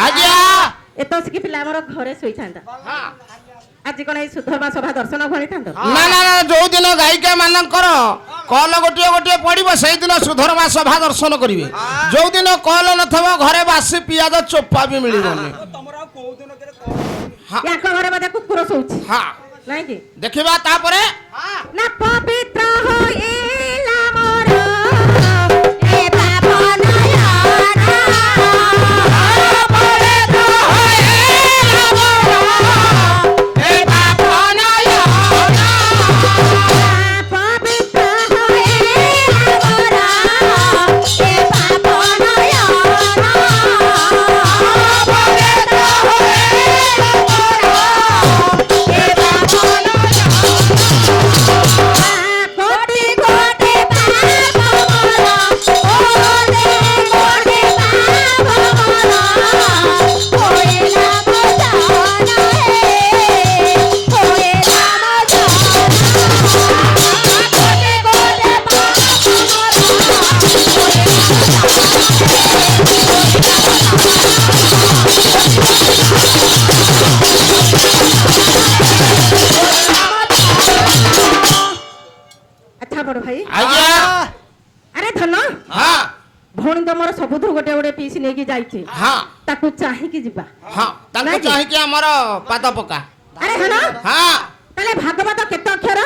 आज्ञा एत आसिक पिला हमर घरे सोई थांदा हां आज कोन ए सुधर्मा सभा दर्शन भणी थांदा ना ना ना जो दिन गायिका मानकर कल गोटे गोटे पड़िबो सेही दिन सुधर्मा सभा दर्शन करिवे जो दिन कल नथबो घरे बासी पियाज चोपा भी मिलिबोनी तमरा को दिन के या घरे बदे कुकुर सोउची हां नाही की देखिबा तापरे ना पवित्र होइला मोर ए बाबा नयना पवित्र होइला मोर ए बाबा नयना पवित्र होइला मोर ए बाबा नयना पवित्र होइला मोर ए बाबा कोटि कोटि पाप मोरा ओले कोटि पाप मोरा होइला मजाना हे होइला मजाना कोटि कोटि अच्छा बड़ भाई आज्ञा अरे धन हां भौणी तो मोर सबुठु गोटे गोटे पीस नेकी जाइछे हां ताकू चाहि कि जिबा हां ताको चाहि कि हमर पाद पका अरे धन हां तले भागवत केते अक्षर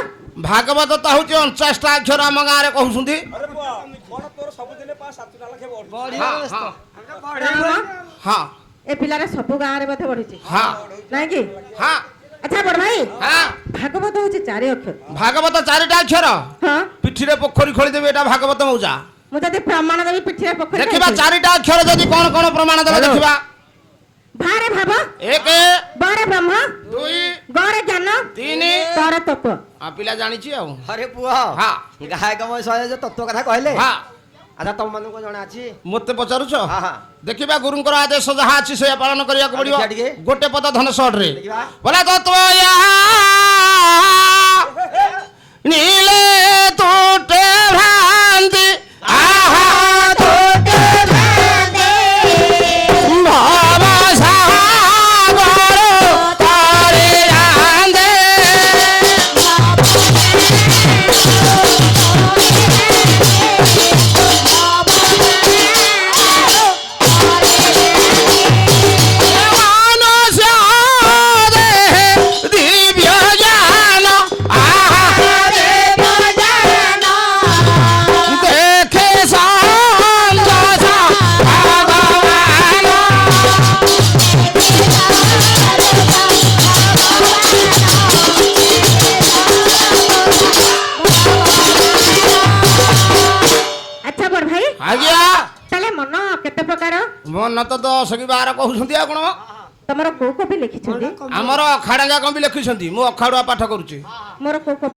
भागवत तो हूँ 49 टा अक्षर आम गाँव में कहते अरे बा बड़ तोर सब दिन 5-7 लाख बढ़ हाँ ए पिलारे सब गाँव रे बधे बढ़ी हाँ नहीं कि हाँ अच्छा बड़ भाई हाँ भागवत होची 4 अक्षर भागवत 4टा अक्षर हाँ पिठी रे पोखरी खोली देबे एटा भागवत मौजा मु जदि प्रमाण देबी पिठिरे पोखरी देखिबा 4टा अक्षर जदि कोन कोन प्रमाण देबे देखिबा भारे भाव एक बड़े ब्रह्म दुई गड़े ज्ञान तीन तारे तत्व आ पिला जानिछि आ अरे पुआ हाँ गायक मय सय जे तत्व कथा कहले हाँ अच्छा तुम मन को जणा अछि मते पचारुछ हां हां देखिबा गुरुंकर आदेश जहा अछि से पालन करिया को पड़ियो देखिया ଟିକେ। गोटे पद धन शॉर्ट रे देखिबा। बोला तत्व या नीले टूटे भ्रांति आहा टूटे भ्रांति भाव सागर तारे आंदे मानस्य दे दिव्य ज्ञान आहा दिव्य ज्ञान देखे संतोष भगवान अच्छा बड़ भाई आज्ञा तले मन केते प्रकार मन तो 10 कि 12 कहउछंती आ कोन तमरो को भी लिखिछंदी हमर अखाड़ा जा कम भी लिखिछंती मु अखाड़ुआ पाठ करूची मोर को